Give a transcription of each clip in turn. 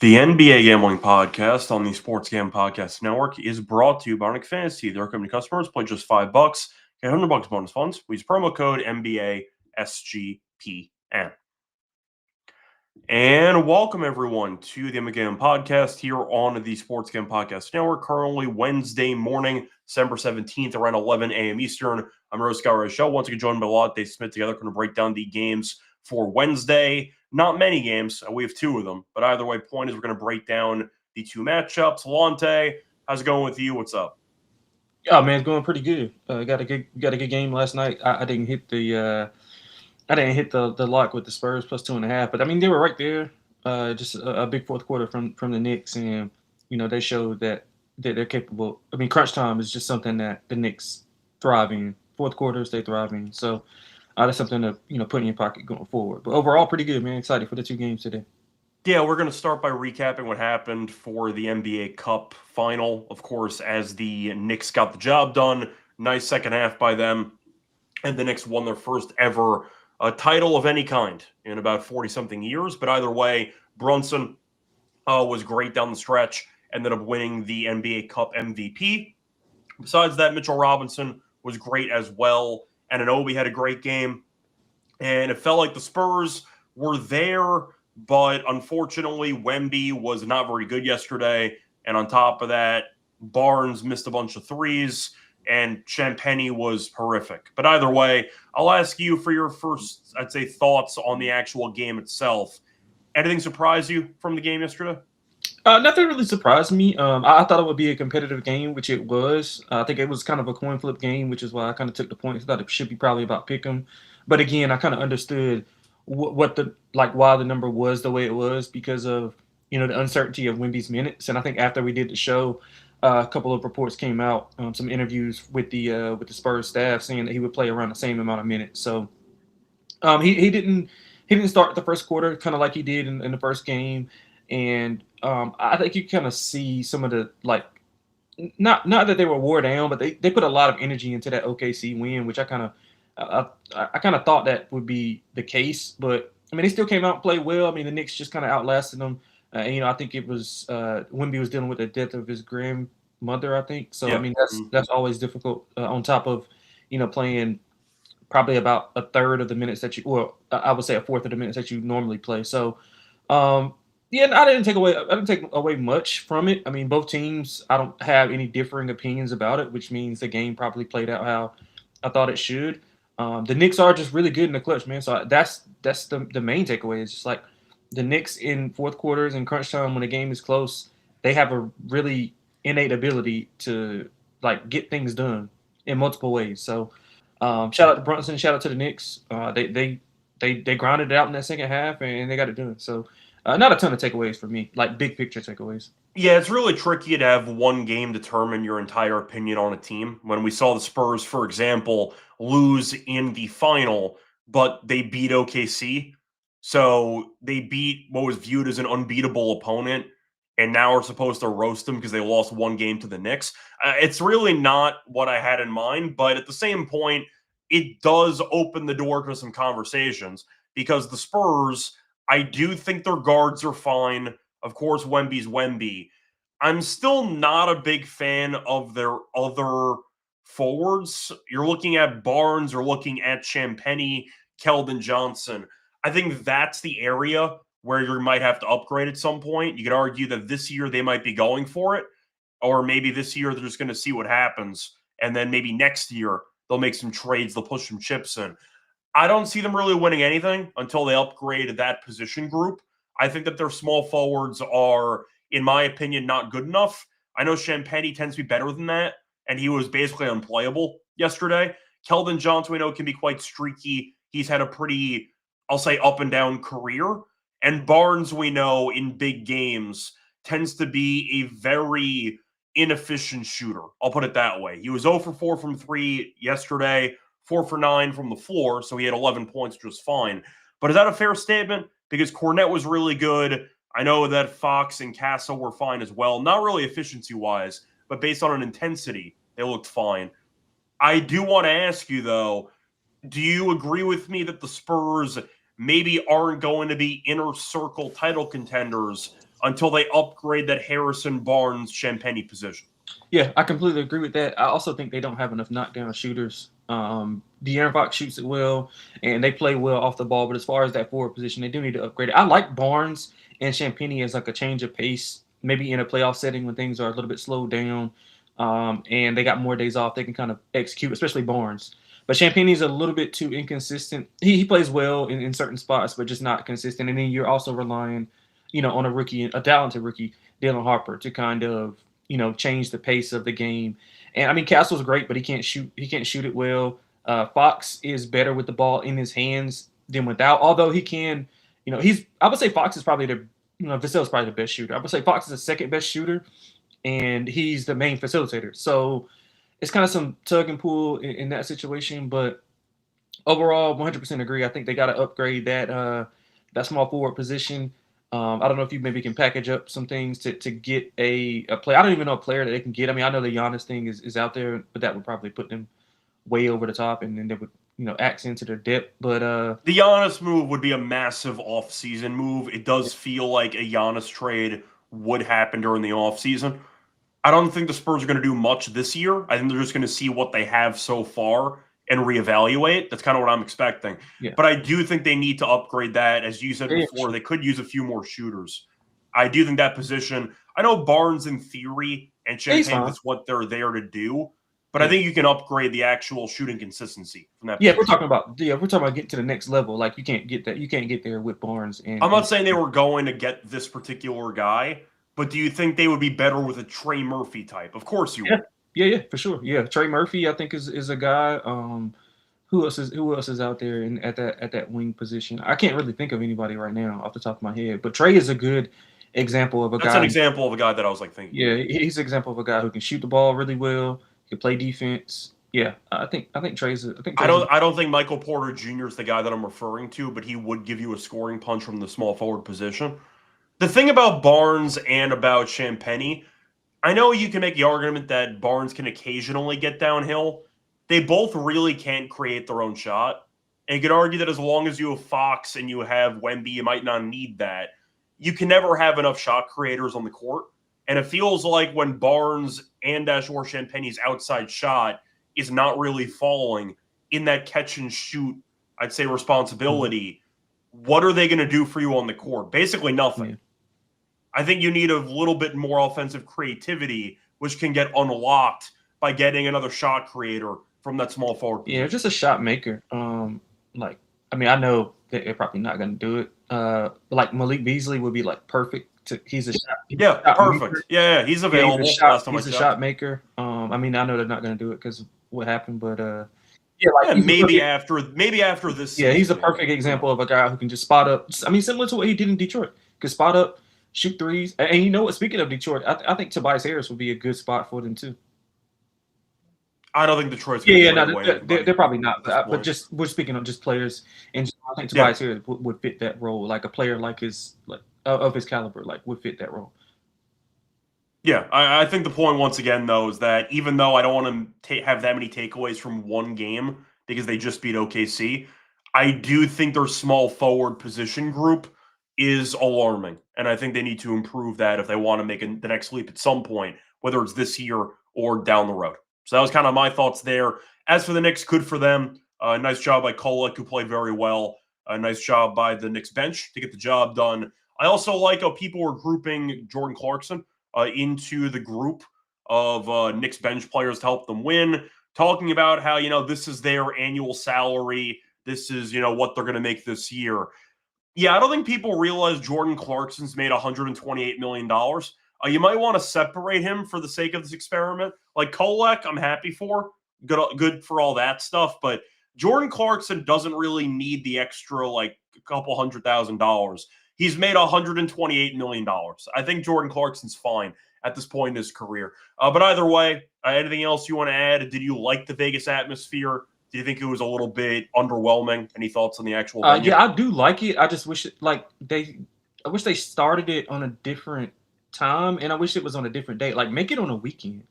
The NBA Gambling Podcast on the Sports Gam Podcast Network is brought to you by Underdog Fantasy. Their company customers play just $5, get $100 bonus funds. We use promo code NBA SGPN. And welcome everyone to the NBA Gambling Podcast here on the Sports Gam Podcast Network. Currently Wednesday morning, December 17th, around 11 a.m. Eastern. I'm Reichel. Once again, joined by Lonte Smith together, going to break down the games for Wednesday. Not many games. We have two of them. But either way, point is we're going to break down the two matchups. Lonte, how's it going with you? What's up? Oh man, it's going pretty good. Got a good game last night. I didn't hit the lock with the Spurs plus 2.5, but I mean they were right there. Just a big fourth quarter from the Knicks, and they showed that they're capable. I mean, crunch time is just something that the Knicks thrive in. Fourth quarters they thrive in. So that's something to put in your pocket going forward. But overall, pretty good, man. Excited for the two games today. Yeah, we're going to start by recapping what happened for the NBA Cup final. Of course, as the Knicks got the job done, nice second half by them, and the Knicks won their first ever title of any kind in about 40-something years. But either way, Brunson was great down the stretch, ended up winning the NBA Cup MVP. Besides that, Mitchell Robinson was great as well, and Anunoby had a great game. And it felt like the Spurs were there, but unfortunately, Wemby was not very good yesterday. And on top of that, Barnes missed a bunch of threes, and Champagny was horrific. But either way, I'll ask you for your first, I'd say, thoughts on the actual game itself. Anything surprise you from the game yesterday? Nothing really surprised me. I thought it would be a competitive game, which it was. I think it was kind of a coin flip game, which is why I kind of took the points. I thought it should be probably about pick 'em, but again, I kind of understood what the why the number was the way it was because of the uncertainty of Wemby's minutes. And I think after we did the show, a couple of reports came out, some interviews with the Spurs staff saying that he would play around the same amount of minutes. So he didn't start the first quarter kind of like he did in the first game, and I think you kind of see some of the not that they were wore down, but they put a lot of energy into that OKC win, which I kind of thought that would be the case. But I mean, they still came out and played well. I mean, the Knicks just kind of outlasted them. And, I think it was Wemby was dealing with the death of his grandmother, I think. So I Yeah. mean, that's always difficult on top of playing probably about a third of the minutes that well, I would say a fourth of the minutes that you normally play. So, yeah, I didn't take away much from it. I mean, both teams, I don't have any differing opinions about it, which means the game probably played out how I thought it should. The Knicks are just really good in the clutch, man. So that's the main takeaway. It's just like the Knicks in fourth quarters and crunch time when the game is close, they have a really innate ability to get things done in multiple ways. So shout out to Brunson. Shout out to the Knicks. They grounded it out in that second half and they got it done. So not a ton of takeaways for me, like big picture takeaways. Yeah, it's really tricky to have one game determine your entire opinion on a team. When we saw the Spurs, for example, lose in the final, but they beat OKC. So they beat what was viewed as an unbeatable opponent, and now are supposed to roast them because they lost one game to the Knicks. It's really not what I had in mind, but at the same point, it does open the door to some conversations because the Spurs, I do think their guards are fine. Of course, Wemby's Wemby. I'm still not a big fan of their other forwards. You're looking at Barnes, you're looking at Champagny, Keldon Johnson. I think that's the area where you might have to upgrade at some point. You could argue that this year they might be going for it, or maybe this year they're just going to see what happens. And then maybe next year they'll make some trades, they'll push some chips in. I don't see them really winning anything until they upgrade that position group. I think that their small forwards are, in my opinion, not good enough. I know Champagny tends to be better than that, and he was basically unplayable yesterday. Keldon Johnson, we know, can be quite streaky. He's had a pretty, I'll say, up and down career. And Barnes, we know, in big games, tends to be a very inefficient shooter. I'll put it that way. He was 0 for 4 from 3 yesterday, 4 for 9 from the floor, so he had 11 points, which was fine. But is that a fair statement? Because Cornette was really good. I know that Fox and Castle were fine as well. Not really efficiency-wise, but based on an intensity, they looked fine. I do want to ask you, though, do you agree with me that the Spurs maybe aren't going to be inner circle title contenders until they upgrade that Harrison Barnes Champagny position. Yeah, I completely agree with that. I also think they don't have enough knockdown shooters. De'Aaron Fox shoots it well, and they play well off the ball. But as far as that forward position, they do need to upgrade it. I like Barnes and Champagny as like a change of pace, maybe in a playoff setting when things are a little bit slowed down, and they got more days off. They can kind of execute, especially Barnes. But Champagny's a little bit too inconsistent. He plays well in certain spots, but just not consistent. And then you're also relying, on a talented rookie, Dylan Harper, to kind of change the pace of the game. And I mean, Castle's great, but he can't shoot. He can't shoot it well. Fox is better with the ball in his hands than without. Although he can, I would say Fox is probably Vassell's probably the best shooter. I would say Fox is the second best shooter, and he's the main facilitator. So it's kind of some tug and pull in that situation. But overall, 100% agree. I think they got to upgrade that small forward position. I don't know if you maybe can package up some things to get a play. I don't even know a player that they can get. I mean, I know the Giannis thing is out there, but that would probably put them way over the top, and then they would, accent their depth. But the Giannis move would be a massive offseason move. It does feel like a Giannis trade would happen during the offseason. I don't think the Spurs are going to do much this year. I think they're just going to see what they have so far and reevaluate. That's kind of what I'm expecting. Yeah. But I do think they need to upgrade that. As you said before, they could use a few more shooters. I do think that position, I know Barnes in theory and Champagne is what they're there to do, but I think you can upgrade the actual shooting consistency from that position. We're talking about getting to the next level. Like you can't get that. You can't get there with Barnes. I'm not saying they were going to get this particular guy, but do you think they would be better with a Trey Murphy type? Of course you would. Yeah, for sure. Yeah, Trey Murphy, I think is a guy. Who else is out there at that wing position? I can't really think of anybody right now off the top of my head. But Trey is a good example of a guy. That's an example of a guy that I was like thinking. Yeah, he's an example of a guy who can shoot the ball really well, can play defense. Yeah, I think Trey's. I don't think Michael Porter Jr. is the guy that I'm referring to, but he would give you a scoring punch from the small forward position. The thing about Barnes and about Champagny, I know you can make the argument that Barnes can occasionally get downhill. They both really can't create their own shot. And you could argue that as long as you have Fox and you have Wemby, you might not need that. You can never have enough shot creators on the court. And it feels like when Barnes and or Champagny's outside shot is not really falling in that catch and shoot, I'd say, responsibility, what are they going to do for you on the court? Basically nothing. Yeah. I think you need a little bit more offensive creativity, which can get unlocked by getting another shot creator from that small forward position. Yeah, just a shot maker. I know that they're probably not going to do it. But like Malik Beasley would be like perfect. He's a shot. Perfect. Maker. Yeah, he's available. He's a shot maker. I know they're not going to do it because of what happened, but maybe after this. Yeah, he's a perfect example of a guy who can just spot up. I mean, similar to what he did in Detroit, could spot up, shoot threes. And you know what? Speaking of Detroit, I think Tobias Harris would be a good spot for them too. I don't think Detroit's they're probably not. But we're speaking of just players, and I think Tobias Harris would fit that role. Like a player like his of his caliber, would fit that role. Yeah, I think the point once again though is that even though I don't want to have that many takeaways from one game because they just beat OKC, I do think their small forward position group is alarming, and I think they need to improve that if they want to make the next leap at some point, whether it's this year or down the road. So that was kind of my thoughts there. As for the Knicks, good for them. Nice job by Kolek, who played very well. Nice job by the Knicks bench to get the job done. I also like how people were grouping Jordan Clarkson into the group of Knicks bench players to help them win, talking about how, this is their annual salary. This is, what they're going to make this year. Yeah, I don't think people realize Jordan Clarkson's made $128 million. You might want to separate him for the sake of this experiment. Like Kolek, I'm happy for. Good for all that stuff. But Jordan Clarkson doesn't really need the extra, a couple $100,000. He's made $128 million. I think Jordan Clarkson's fine at this point in his career. But either way, anything else you want to add? Did you like the Vegas atmosphere? Do you think it was a little bit underwhelming? Any thoughts on the actual venue? Yeah, I do like it. I just wish I wish they started it on a different time, and I wish it was on a different date. Make it on a weekend,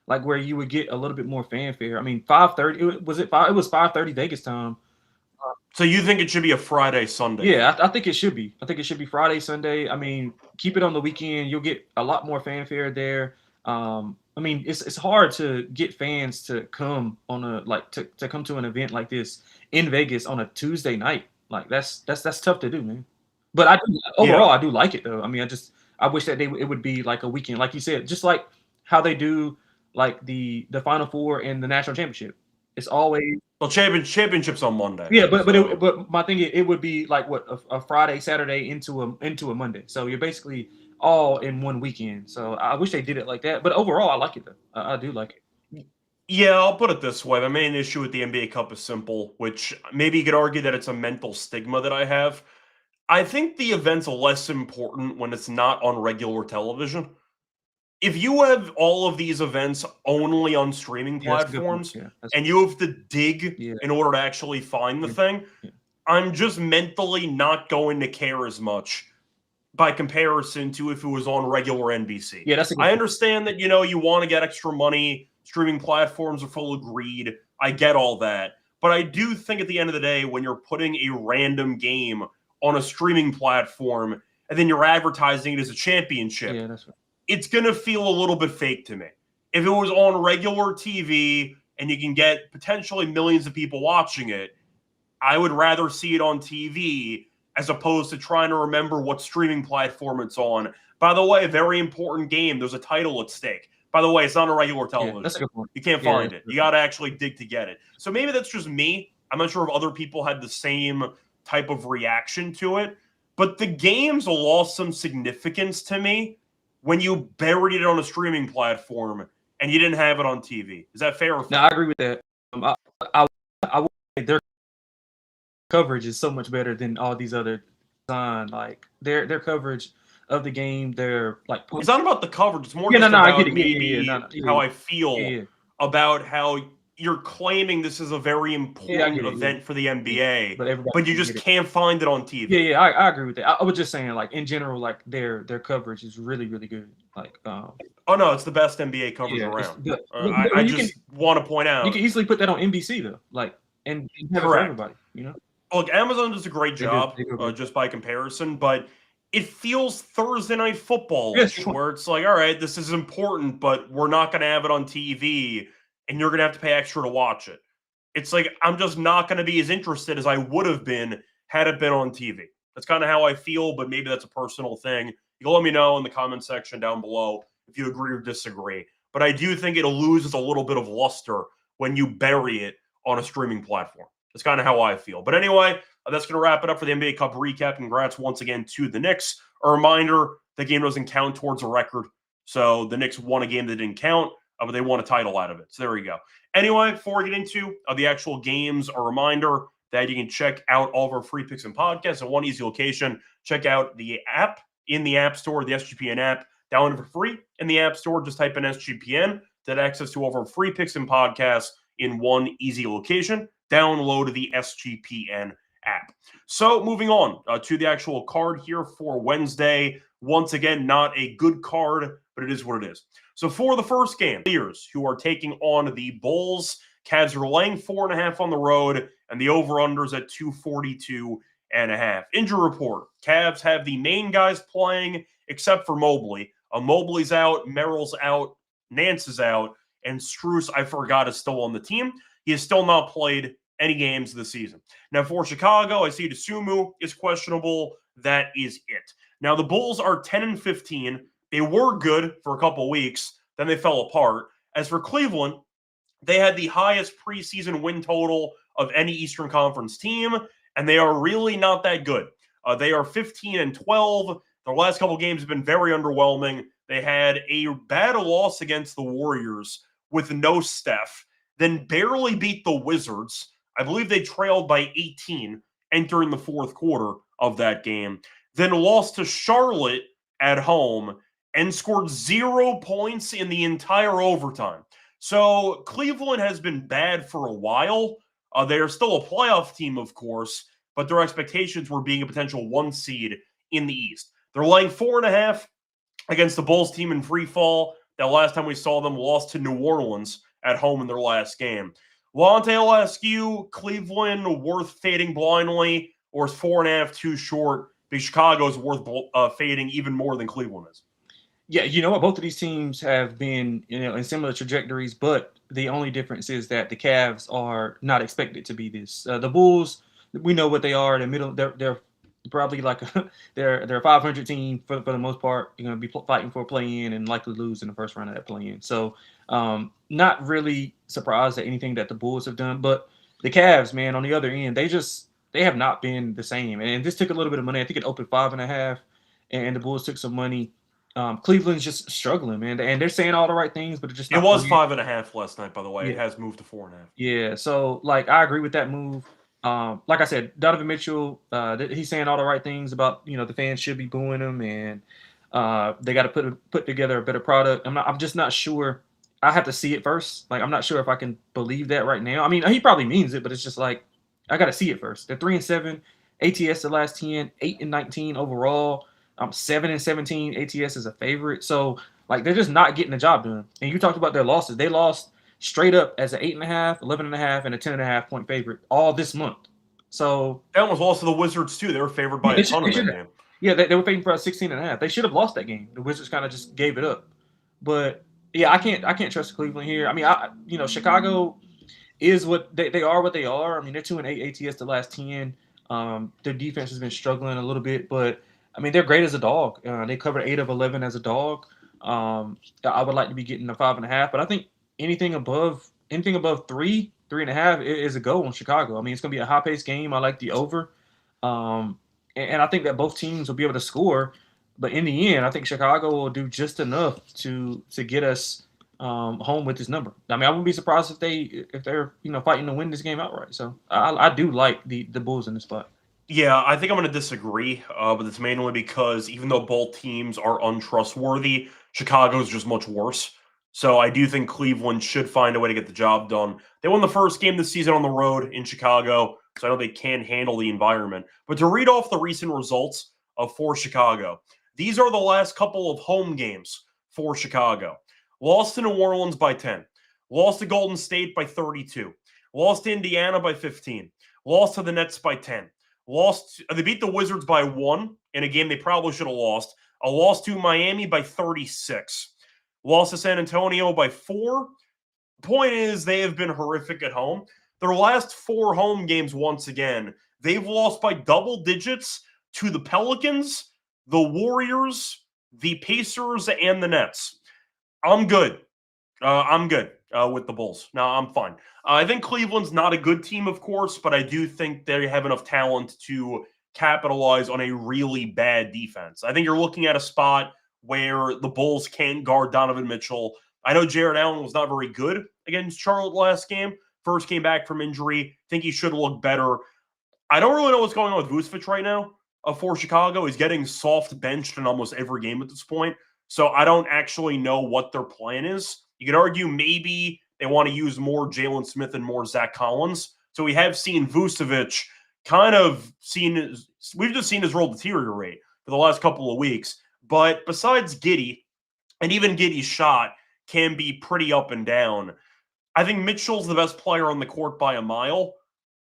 where you would get a little bit more fanfare. I mean, 5:30. It was 5:30 Vegas time. So you think it should be a Friday, Sunday? Yeah, I think it should be. I think it should be Friday, Sunday. I mean, keep it on the weekend. You'll get a lot more fanfare there. I mean, it's hard to get fans to come on a to come to an event like this in Vegas on a Tuesday night. Like that's tough to do, man. But overall, I do like it though. I mean, I wish that it would be like a weekend, like you said, just like how they do like the Final Four and the national championship. It's always championship's on Monday. yeah, but my thing is, it would be like what a Friday, Saturday into a Monday. So you're basically all in one weekend. So I wish they did it like that. But overall, I like it though. I do like it. Yeah, I'll put it this way. My main issue with the NBA Cup is simple, which maybe you could argue that it's a mental stigma that I have. I think the event's less important when it's not on regular television. If you have all of these events only on streaming Yeah, that's a good point. platforms Yeah, and you have to dig Yeah. in order to actually find the thing, I'm just mentally not going to care as much by comparison to if it was on regular NBC. Yeah, that's a good I point. understand that, you want to get extra money. Streaming platforms are full of greed. I get all that. But I do think at the end of the day, when you're putting a random game on a streaming platform and then you're advertising it as a championship, Yeah, that's right. it's going to feel a little bit fake to me. If it was on regular TV and you can get potentially millions of people watching it, I would rather see it on TV as opposed to trying to remember what streaming platform it's on. By the way, a very important game. There's a title at stake. By the way, it's not on regular television. That's a good point. You can't find it. You got to actually dig to get it. So maybe that's just me. I'm not sure if other people had the same type of reaction to it. But the games lost some significance to me when you buried it on a streaming platform and you didn't have it on TV. Is that fair? No, I agree with that. I would say their coverage is so much better than all these other like their coverage of the game. They're like it's not about the coverage. It's more I get it. Maybe how I feel about how you're claiming this is a very important event for the NBA, but you just can't find it on TV. Yeah, I agree with that. I was just saying, like in general, like their coverage is really, really good. Like, oh no, it's the best NBA coverage around. I just want to point out you can easily put that on NBC though, like and have it for everybody. Look, Amazon does a great job just by comparison, but it feels Thursday Night Football where it's like, all right, this is important, but we're not going to have it on TV, and you're going to have to pay extra to watch it. It's like I'm just not going to be as interested as I would have been had it been on TV. That's kind of how I feel, but maybe that's a personal thing. You can let me know in the comment section down below if you agree or disagree. But I do think it loses a little bit of luster when you bury it on a streaming platform. That's kind of how I feel. But anyway, that's going to wrap it up for the NBA Cup recap. Congrats once again to the Knicks. A reminder, the game doesn't count towards a record. So the Knicks won a game that didn't count, but they won a title out of it. So there you go. Anyway, before we get into the actual games, a reminder that you can check out all of our free picks and podcasts in one easy location. Check out the app in the App Store, the SGPN app. Download it for free in the App Store. Just type in SGPN to get access to all of our free picks and podcasts in one easy location. Download the SGPN app. So moving on to the actual card here for Wednesday. Once again, not a good card, but it is what it is. So for the first game, players who are taking on the Bulls, Cavs are laying 4.5 on the road, and the over-unders at 242.5. Injury report. Cavs have the main guys playing, except for Mobley. Mobley's out, Merrill's out, Nance is out, and Strus, I forgot, is still on the team. He has still not played any games this season. Now, for Chicago, I see Dosunmu is questionable. That is it. Now, the Bulls are 10-15. They were good for a couple weeks. Then they fell apart. As for Cleveland, they had the highest preseason win total of any Eastern Conference team, and they are really not that good. They are 15-12. Their last couple games have been very underwhelming. They had a bad loss against the Warriors with no Steph, then barely beat the Wizards. I believe they trailed by 18 entering the fourth quarter of that game. Then lost to Charlotte at home and scored 0 points in the entire overtime. So Cleveland has been bad for a while. They are still a playoff team, of course, but their expectations were being a potential 1 seed in the East. They're laying 4.5 against the Bulls team in free fall. That last time we saw them lost to New Orleans at home in their last game. Lonte, I'll ask you, Cleveland worth fading blindly, or is 4.5 too short? Because Chicago is worth fading even more than Cleveland is. Yeah, you know what? Both of these teams have been, in similar trajectories, but the only difference is that the Cavs are not expected to be this. The Bulls, we know what they are. The middle, they're probably like they're a 500 team for the most part. You're going to be fighting for a play-in and likely lose in the first round of that play-in. So, not really surprised at anything that the Bulls have done, but the Cavs, man, on the other end, they have not been the same. And this took a little bit of money. I think it opened 5.5, and the Bulls took some money. Cleveland's just struggling, man, and they're saying all the right things, but it's just It not. was 5.5 last night, by the way. Yeah, It has moved to 4.5. yeah. So, like, I agree with that move. Like I said, Donovan Mitchell, he's saying all the right things about the fans should be booing him, and they got to put together a better product. I'm just not sure. I have to see it first. Like, I'm not sure if I can believe that right now. I mean, he probably means it, but it's just like I got to see it first. They're 3-7, ATS the last 10, 8-19 overall. 7-17, ATS is a favorite. So, like, they're just not getting the job done. And you talked about their losses. They lost straight up as an 8.5, 11.5, and a 10.5 point favorite all this month. So that was also the Wizards too. They were favored by a ton in that game. Yeah, they were favored for 16.5. They should have lost that game. The Wizards kind of just gave it up. But yeah, I can't trust Cleveland here. I mean, Chicago is what they are. What they are. I mean, they're 2-8 ATS the last 10. Their defense has been struggling a little bit, but I mean, they're great as a dog. They covered 8 of 11 as a dog. I would like to be getting a 5.5, but I think anything above 3.5 is a go on Chicago. I mean, it's going to be a high-paced game. I like the over, and I think that both teams will be able to score. But in the end, I think Chicago will do just enough to get us home with this number. I mean, I wouldn't be surprised if they're fighting to win this game outright. So I do like the Bulls in this spot. Yeah, I think I'm going to disagree, but it's mainly because even though both teams are untrustworthy, Chicago's just much worse. So I do think Cleveland should find a way to get the job done. They won the first game this season on the road in Chicago, so I know they can handle the environment. But to read off the recent results for Chicago, these are the last couple of home games for Chicago. Lost to New Orleans by 10. Lost to Golden State by 32. Lost to Indiana by 15. Lost to the Nets by 10. They beat the Wizards by 1 in a game they probably should have lost. A loss to Miami by 36. Lost to San Antonio by 4. Point is, they have been horrific at home. Their last 4 home games, once again, they've lost by double digits to the Pelicans, the Warriors, the Pacers, and the Nets. I'm good. I'm good with the Bulls. No, I'm fine. I think Cleveland's not a good team, of course, but I do think they have enough talent to capitalize on a really bad defense. I think you're looking at a spot where the Bulls can't guard Donovan Mitchell. I know Jared Allen was not very good against Charlotte last game. First came back from injury. Think he should look better. I don't really know what's going on with Vucevic right now for Chicago. He's getting soft benched in almost every game at this point. So I don't actually know what their plan is. You could argue maybe they want to use more Jalen Smith and more Zach Collins. So we have seen Vucevic we've just seen his role deteriorate for the last couple of weeks. But besides Giddey, and even Giddey's shot can be pretty up and down, I think Mitchell's the best player on the court by a mile.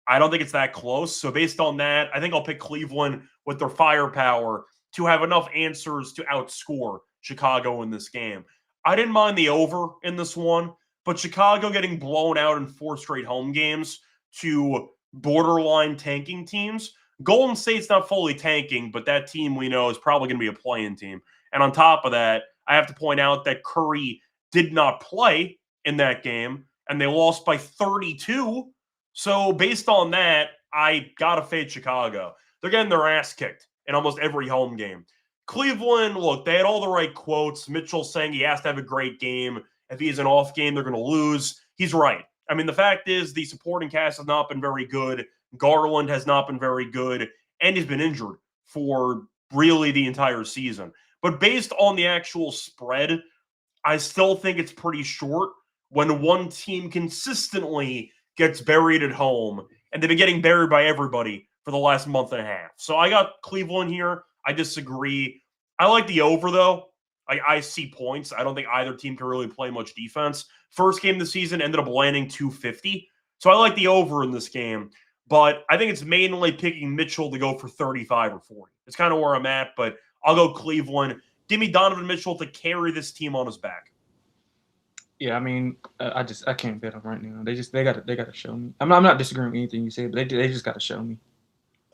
I don't think it's that close. So based on that, I think I'll pick Cleveland with their firepower to have enough answers to outscore Chicago in this game. I didn't mind the over in this one, but Chicago getting blown out in 4 straight home games to borderline tanking teams. Golden State's not fully tanking, but that team we know is probably going to be a play-in team. And on top of that, I have to point out that Curry did not play in that game, and they lost by 32. So based on that, I got to fade Chicago. They're getting their ass kicked in almost every home game. Cleveland, look, they had all the right quotes. Mitchell saying he has to have a great game. If he has an off game, they're going to lose. He's right. I mean, the fact is the supporting cast has not been very good. Garland has not been very good, and he's been injured for really the entire season. But based on the actual spread, I still think it's pretty short when one team consistently gets buried at home, and they've been getting buried by everybody for the last month and a half. So I got Cleveland here. I disagree. I like the over, though. I see points. I don't think either team can really play much defense. First game of the season ended up landing 250. So I like the over in this game, but I think it's mainly picking Mitchell to go for 35 or 40. It's kind of where I'm at, but I'll go Cleveland. Give me Donovan Mitchell to carry this team on his back. Yeah, I mean, I can't bet them right now. They got to show me. I'm not disagreeing with anything you said, but they just got to show me.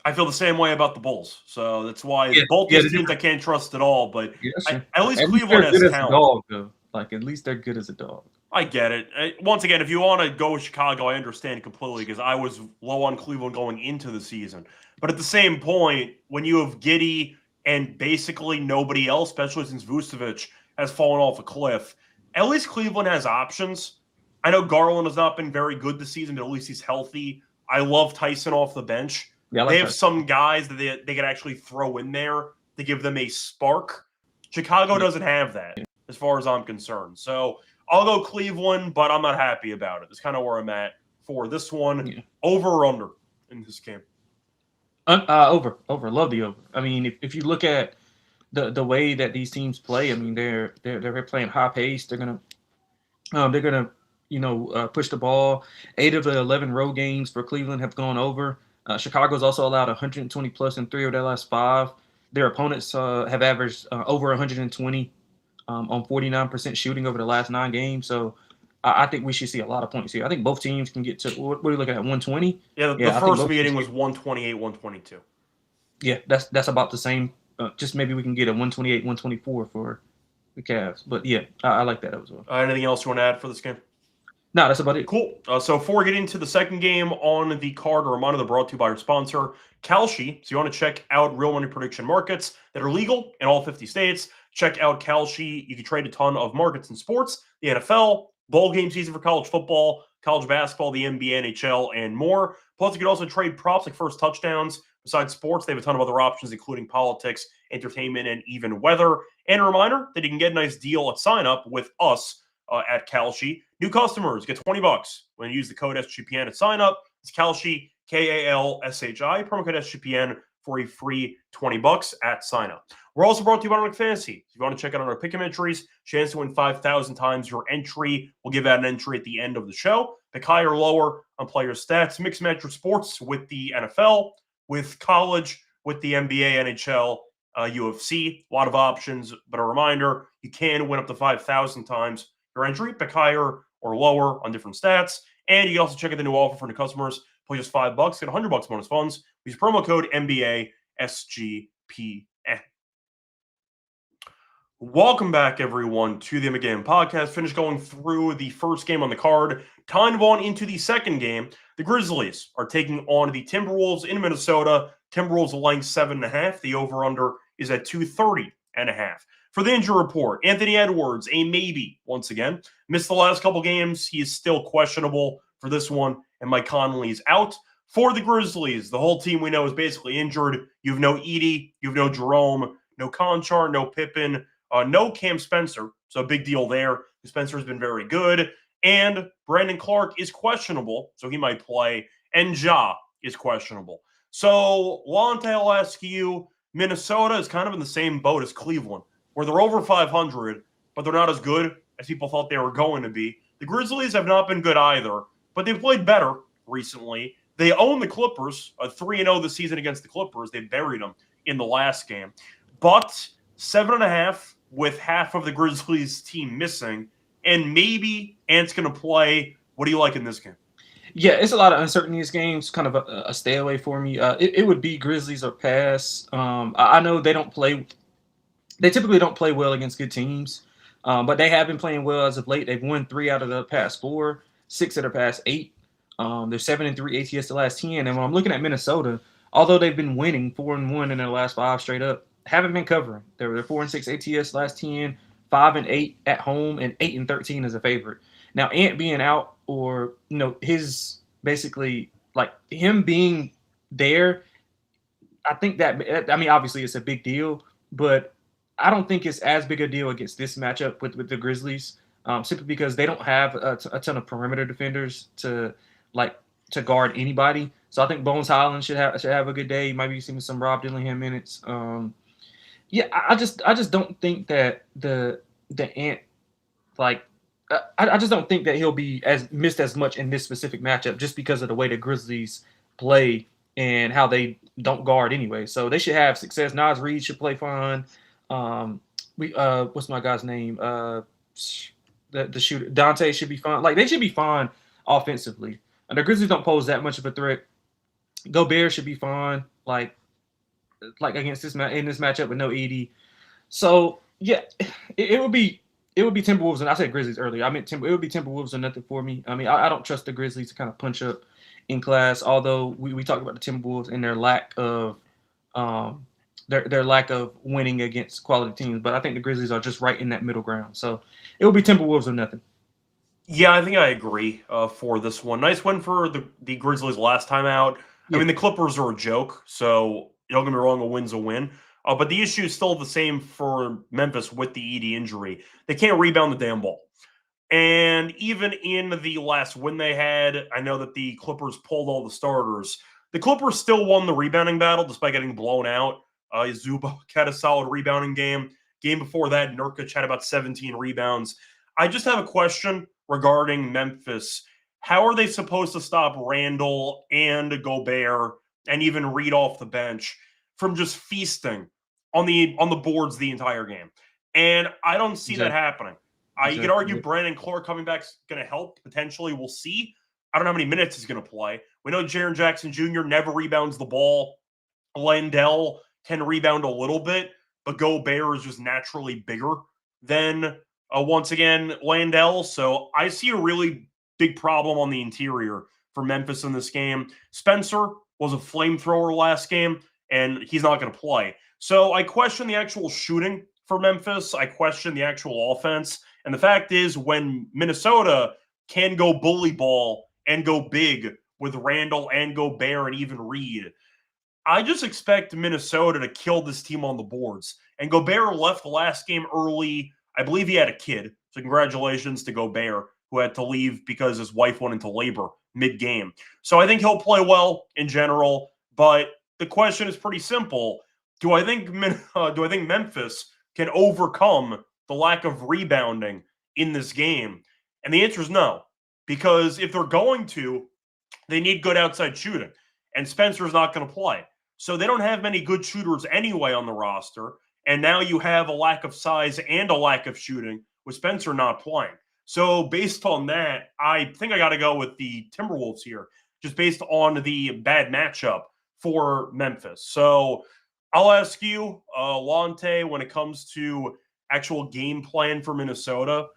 I feel the same way about the Bulls, so that's why Yeah, both these teams I can't trust at all. But at least Cleveland has they're good talent. as a dog, though. Like at least they're good as a dog. I get it. Once again, if you want to go with Chicago, I understand completely because I was low on Cleveland going into the season. But at the same point, when you have Giddey and basically nobody else, especially since Vucevic has fallen off a cliff, at least Cleveland has options. I know Garland has not been very good this season, but at least he's healthy. I love Tyson off the bench. Yeah, they have some guys that they can actually throw in there to give them a spark. Chicago doesn't have that, as far as I'm concerned. So I'll go Cleveland, but I'm not happy about it. That's kind of where I'm at for this one. Yeah. Over or under in this game? Over. Love the over. I mean, if you look at the way that these teams play, I mean, they're playing high pace. They're gonna push the ball. 8 of the 11 road games for Cleveland have gone over. Chicago's also allowed 120 plus in 3 of their last 5. Their opponents have averaged over 120 on 49% shooting over the last 9 games. So I think we should see a lot of points here. I think both teams can get to what are you looking at, 120? Yeah, the first meeting was 128, 122. Yeah, that's about the same. Just maybe we can get a 128, 124 for the Cavs. But yeah, I like that as well. Anything else you want to add for this game? No, that's about it. Cool. So before we get into the second game on the card, a reminder, they're brought to you by our sponsor, Kalshi. So you want to check out real money prediction markets that are legal in all 50 states. Check out Kalshi. You can trade a ton of markets and sports, the NFL, bowl game season for college football, college basketball, the NBA, NHL, and more. Plus, you can also trade props like first touchdowns. Besides sports, they have a ton of other options, including politics, entertainment, and even weather. And a reminder that you can get a nice deal at sign up with us at Kalshi. New customers get $20 when you use the code SGPN at sign up. It's Kalshi, Kalshi, promo code SGPN for a free $20 at sign up. We're also brought to you by Underdog Fantasy. If you want to check out our pick'em entries, chance to win 5,000 times your entry. We'll give out an entry at the end of the show. Pick higher or lower on player stats. Mix match your sports with the NFL, with college, with the NBA, NHL, UFC. A lot of options, but a reminder, you can win up to 5,000 times your entry. Pick higher or lower on different stats. And you can also check out the new offer for new customers. Play just $5, get $100 bonus funds. Use promo code NBA SGPN. Welcome back, everyone, to the Game podcast. Finished going through the first game on the card. Time to go on into the second game. The Grizzlies are taking on the Timberwolves in Minnesota. Timberwolves are laying 7.5. The over-under is at 230.5. For the injury report, Anthony Edwards, a maybe once again. Missed the last couple games. He is still questionable for this one, and Mike Conley is out. For the Grizzlies, the whole team we know is basically injured. You have no Edey, you have no Jerome, no Conchar, no Pippen, no Cam Spencer. So big deal there. Spencer has been very good. And Brandon Clark is questionable, so he might play. And Ja is questionable. So, Lonte, I'll ask you, Minnesota is kind of in the same boat as Cleveland, where they're over 500, but they're not as good as people thought they were going to be. The Grizzlies have not been good either, but they've played better recently. They own the Clippers, 3-0 this season against the Clippers. They buried them in the last game. But 7.5 with half of the Grizzlies team missing, and maybe Ant's going to play. What do you like in this game? Yeah, it's a lot of uncertainty in this game. It's kind of a stay away for me. It would be Grizzlies or pass. I know they don't play. They typically don't play well against good teams, but they have been playing well as of late. They've won 3 out of the past 4, 6 out of the past 8. They're 7-3 ATS the last 10. And when I'm looking at Minnesota, although they've been winning 4-1 in their last 5 straight up, haven't been covering. They're 4-6 ATS last 10, 5-8 at home, and 8-13 as a favorite. Now, Ant being out, or his basically like him being there, I think that obviously it's a big deal, but I don't think it's as big a deal against this matchup with the Grizzlies, simply because they don't have a ton of perimeter defenders to guard anybody. So I think Bones Highland should have a good day. Might be seeing some Rob Dillingham minutes. I just don't think that the Ant I just don't think that he'll be missed as much in this specific matchup just because of the way the Grizzlies play and how they don't guard anyway. So they should have success. Nas Reed should play fine. We what's my guy's name? The shooter Dante should be fine. Like they should be fine offensively. And the Grizzlies don't pose that much of a threat. Gobert should be fine. Like against in this matchup with no ED. So yeah, it would be Timberwolves, and I said Grizzlies earlier. I meant it would be Timberwolves or nothing for me. I mean, I don't trust the Grizzlies to kind of punch up in class. Although we talked about the Timberwolves and their lack of their lack of winning against quality teams, but I think the Grizzlies are just right in that middle ground. So it will be Timberwolves or nothing. Yeah, I think I agree for this one. Nice win for the Grizzlies last time out. Yeah. I mean, the Clippers are a joke, so don't get me wrong, a win's a win. But the issue is still the same for Memphis with the ED injury. They can't rebound the damn ball. And even in the last win they had, I know that the Clippers pulled all the starters. The Clippers still won the rebounding battle despite getting blown out. Zubac had a solid rebounding game. Game before that, Nurkic had about 17 rebounds. I just have a question regarding Memphis. How are they supposed to stop Randall and Gobert and even Reed off the bench from just feasting on the boards the entire game? And I don't see that happening. You could argue Brandon Clark coming back is going to help, potentially. We'll see. I don't know how many minutes he's going to play. We know Jaren Jackson Jr. never rebounds the ball. Landell can rebound a little bit, but Gobert is just naturally bigger than, once again, Landell. So I see a really big problem on the interior for Memphis in this game. Spencer was a flamethrower last game, and he's not going to play. So I question the actual shooting for Memphis. I question the actual offense. And the fact is, when Minnesota can go bully ball and go big with Randall and Gobert and even Reed, I just expect Minnesota to kill this team on the boards. And Gobert left the last game early. I believe he had a kid. So congratulations to Gobert, who had to leave because his wife went into labor mid-game. So I think he'll play well in general. But the question is pretty simple. Do I think Memphis can overcome the lack of rebounding in this game? And the answer is no. Because if they're going to, they need good outside shooting. And Spencer's not going to play. So they don't have many good shooters anyway on the roster. And now you have a lack of size and a lack of shooting with Spencer not playing. So based on that, I think I got to go with the Timberwolves here, just based on the bad matchup for Memphis. So I'll ask you, Lonte, when it comes to actual game plan for Minnesota,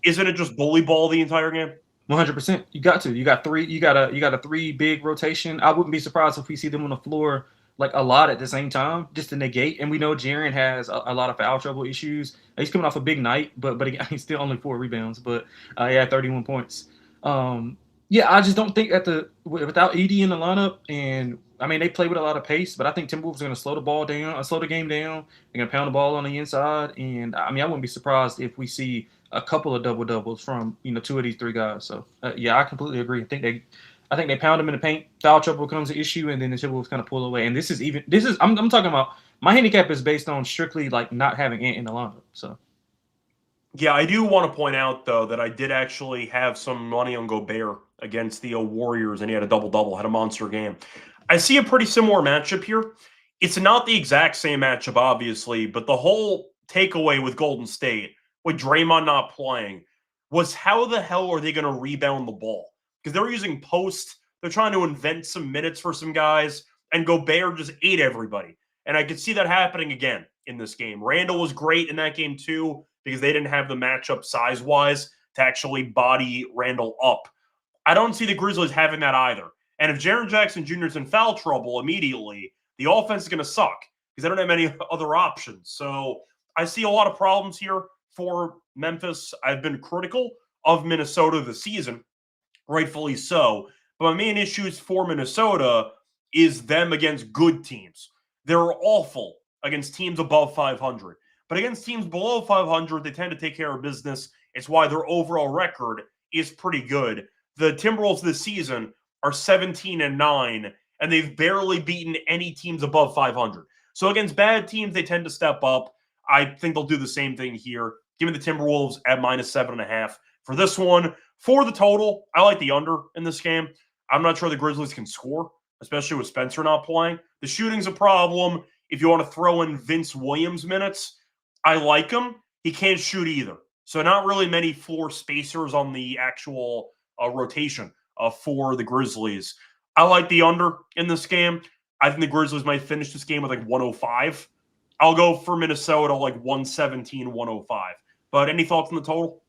isn't it just bully ball the entire game? 100%. You got to. You got a three big rotation. I wouldn't be surprised if we see them on the floor like a lot at the same time, just to negate. And we know Jaren has a lot of foul trouble issues. He's coming off a big night, but again, he's still only 4 rebounds. But he had 31 points. Yeah, I just don't think that without ED in the lineup, and I mean they play with a lot of pace, but I think Timberwolves are going to slow the game down. They're going to pound the ball on the inside, and I mean I wouldn't be surprised if we see a couple of double doubles from 2 of these 3 guys. So yeah, I completely agree. I think they pound them in the paint. Foul trouble becomes an issue, and then the Timberwolves kind of pull away. And I'm talking about my handicap is based on strictly like not having Ant in the lineup. So. Yeah, I do want to point out, though, that I did actually have some money on Gobert against the Warriors, and he had a double-double, had a monster game. I see a pretty similar matchup here. It's not the exact same matchup, obviously, but the whole takeaway with Golden State, with Draymond not playing, was how the hell are they going to rebound the ball? Because they're using post, they're trying to invent some minutes for some guys, and Gobert just ate everybody. And I could see that happening again in this game. Randall was great in that game, too, because they didn't have the matchup size-wise to actually body Randall up. I don't see the Grizzlies having that either. And if Jaren Jackson Jr. is in foul trouble immediately, the offense is going to suck because they don't have any other options. So I see a lot of problems here for Memphis. I've been critical of Minnesota this season, rightfully so. But my main issues for Minnesota is them against good teams. They're awful against teams above 500. But against teams below 500, they tend to take care of business. It's why their overall record is pretty good. The Timberwolves this season are 17-9, and they've barely beaten any teams above 500. So against bad teams, they tend to step up. I think they'll do the same thing here. Give me the Timberwolves at -7.5. For this one, for the total, I like the under in this game. I'm not sure the Grizzlies can score, especially with Spencer not playing. The shooting's a problem. If you want to throw in Vince Williams minutes, I like him. He can't shoot either. So not really many floor spacers on the actual rotation for the Grizzlies. I like the under in this game. I think the Grizzlies might finish this game with like 105. I'll go for Minnesota like 117, 105. But any thoughts on the total?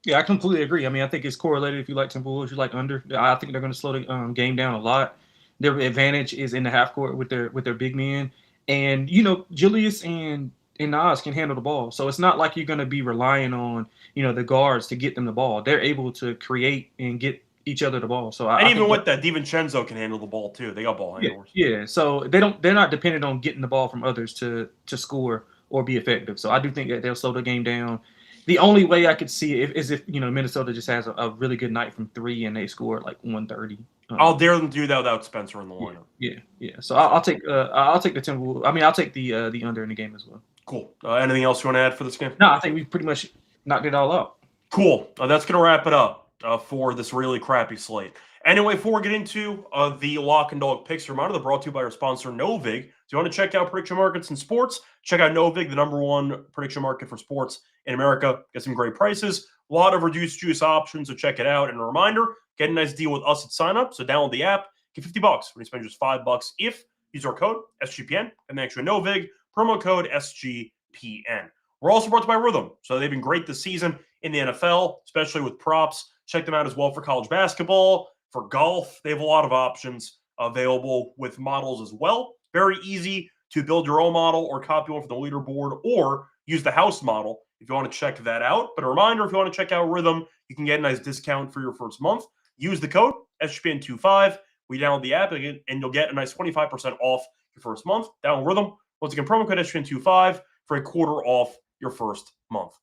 Yeah, I completely agree. I mean, I think it's correlated. If you like Timberwolves, you like under. I think they're going to slow the game down a lot. Their advantage is in the half court with their big men, and Julius and Nas can handle the ball. So it's not like you're going to be relying on the guards to get them the ball. They're able to create and get each other the ball. So and even with that, DiVincenzo can handle the ball too. They got ball handlers. Yeah. So they're not dependent on getting the ball from others to score or be effective. So I do think that they'll slow the game down. The only way I could see it is if Minnesota just has a really good night from three and they score like 130. I'll dare them to do that without Spencer in the lineup. Yeah. So I'll take the Timberwolves. I mean, I'll take the under in the game as well. Cool. Anything else you want to add for this game? No, I think we pretty much knocked it all out. Cool. That's going to wrap it up for this really crappy slate. Anyway, before we get into the lock and dog picks, reminder they're brought to you by our sponsor, Novig. If you want to check out prediction markets in sports, check out Novig, the #1 prediction market for sports in America. Get some great prices, a lot of reduced juice options, so check it out. And a reminder, get a nice deal with us at sign up. So download the app, get $50 when you spend just $5 if use our code SGPN and the extra Novig promo code SGPN. We're also brought to you by Rhythm. So they've been great this season in the NFL, especially with props. Check them out as well for college basketball. For golf, they have a lot of options available with models as well. Very easy to build your own model or copy one from the leaderboard or use the house model if you want to check that out. But a reminder, if you want to check out Rhythm, you can get a nice discount for your first month. Use the code SGPN25. We download the app and you'll get a nice 25% off your first month. Download Rhythm. Once again, promo code SGPN25 for a quarter off your first month.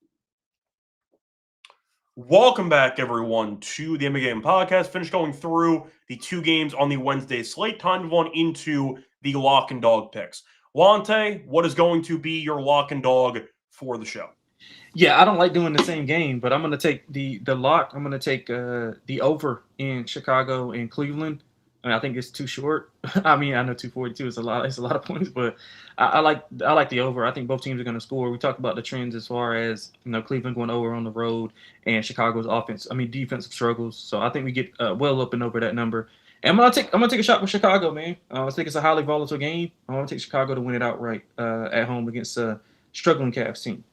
Welcome back, everyone, to the NBA Game Podcast. Finished going through the two games on the Wednesday slate. Time to move on into the lock and dog picks. Lonte, what is going to be your lock and dog for the show? Yeah, I don't like doing the same game, but I'm going to take the lock. I'm going to take the over in Chicago and Cleveland. I think it's too short. I mean, I know 242 is a lot. It's a lot of points, but I like the over. I think both teams are going to score. We talked about the trends as far as Cleveland going over on the road and Chicago's defensive struggles. So I think we get well up and over that number. And I'm gonna take a shot with Chicago, man. I think it's a highly volatile game. I'm gonna take Chicago to win it outright at home against a struggling Cavs team.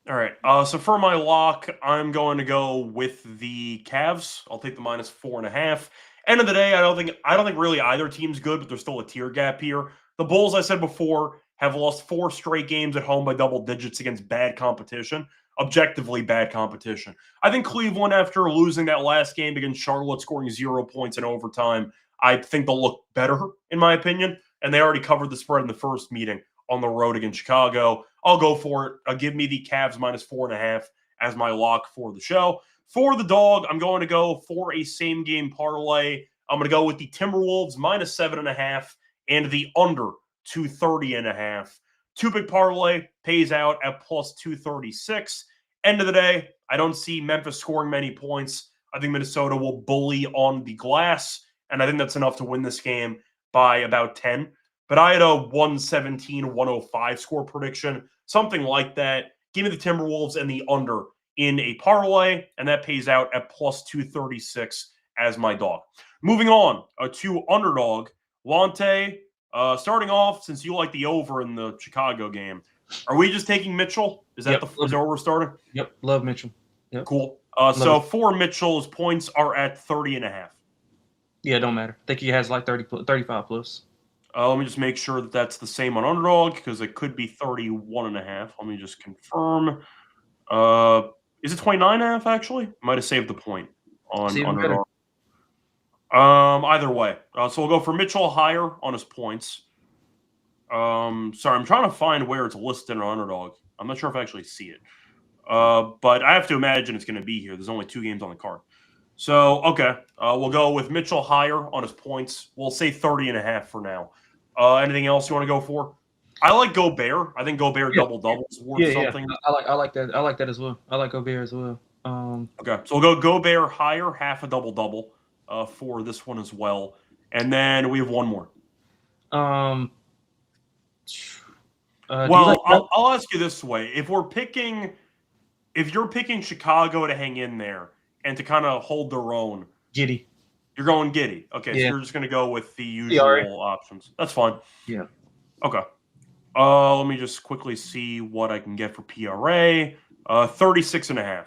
All right. So for my lock, I'm going to go with the Cavs. I'll take the -4.5. End of the day, I don't think really either team's good, but there's still a tier gap here. The Bulls, I said before, have lost 4 straight games at home by double digits against bad competition, objectively bad competition. I think Cleveland, after losing that last game against Charlotte, scoring 0 points in overtime, I think they'll look better, in my opinion, and they already covered the spread in the first meeting on the road against Chicago. I'll go for it. Give me the Cavs -4.5 as my lock for the show. For the dog, I'm going to go for a same-game parlay. I'm going to go with the Timberwolves -7.5 and the under 230.5. Two-pick parlay pays out at +236. End of the day, I don't see Memphis scoring many points. I think Minnesota will bully on the glass, and I think that's enough to win this game by about 10. But I had a 117-105 score prediction, something like that. Give me the Timberwolves and the under in a parlay, and that pays out at +236 as my dog. Moving on to Underdog. Lonte, starting off, since you like the over in the Chicago game, are we just taking Mitchell? Is that is that where we're starting? Yep, love Mitchell. Yep. Cool. So for Mitchell, his points are at 30.5. Yeah, it don't matter. I think he has like 35 plus. Let me just make sure that that's the same on Underdog, because it could be 31.5. Let me just confirm. Is it 29.5 actually? Might have saved the point on Underdog. Either way. So we'll go for Mitchell higher on his points. Sorry, I'm trying to find where it's listed on Underdog. I'm not sure if I actually see it. But I have to imagine it's going to be here. There's only 2 games on the card. So, okay. We'll go with Mitchell higher on his points. We'll say 30.5 for now. Anything else you want to go for? I like Gobert. I think Gobert double-double is worth something. I like that. I like that as well. I like Gobert as well. Okay, so we'll go Gobert higher, half a double-double for this one as well. And then we have one more. Well, I'll ask you this way. If you're picking Chicago to hang in there and to kind of hold their own, Giddy. You're going Giddy. Okay, Yeah. so you're just going to go with the usual options. That's fine. Yeah. Okay. Let me just quickly see what I can get for PRA. 36.5.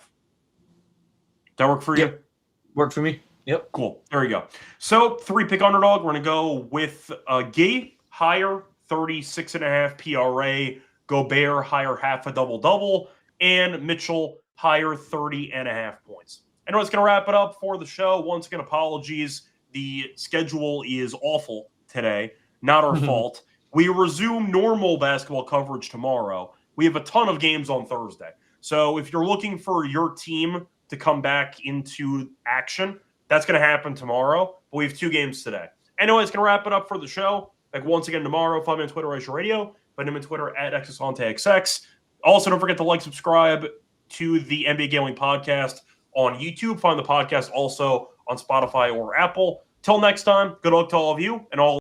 That work for you? Worked for me. Yep. Cool. There you go. So 3-pick underdog. We're going to go with Giddy higher, 36.5 PRA. Gobert higher, half a double-double. And Mitchell higher, 30.5 points. I know it's going to wrap it up for the show. Once again, apologies. The schedule is awful today. Not our fault. We resume normal basketball coverage tomorrow. We have a ton of games on Thursday. So if you're looking for your team to come back into action, that's going to happen tomorrow. But we have 2 games today. Anyway, it's going to wrap it up for the show. Like once again tomorrow, find me on Twitter, Reichel Radio. Find him on Twitter at XSLonteXX. Also, don't forget to like, subscribe to the NBA Gambling Podcast on YouTube. Find the podcast also on Spotify or Apple. Till next time, good luck to all of you and all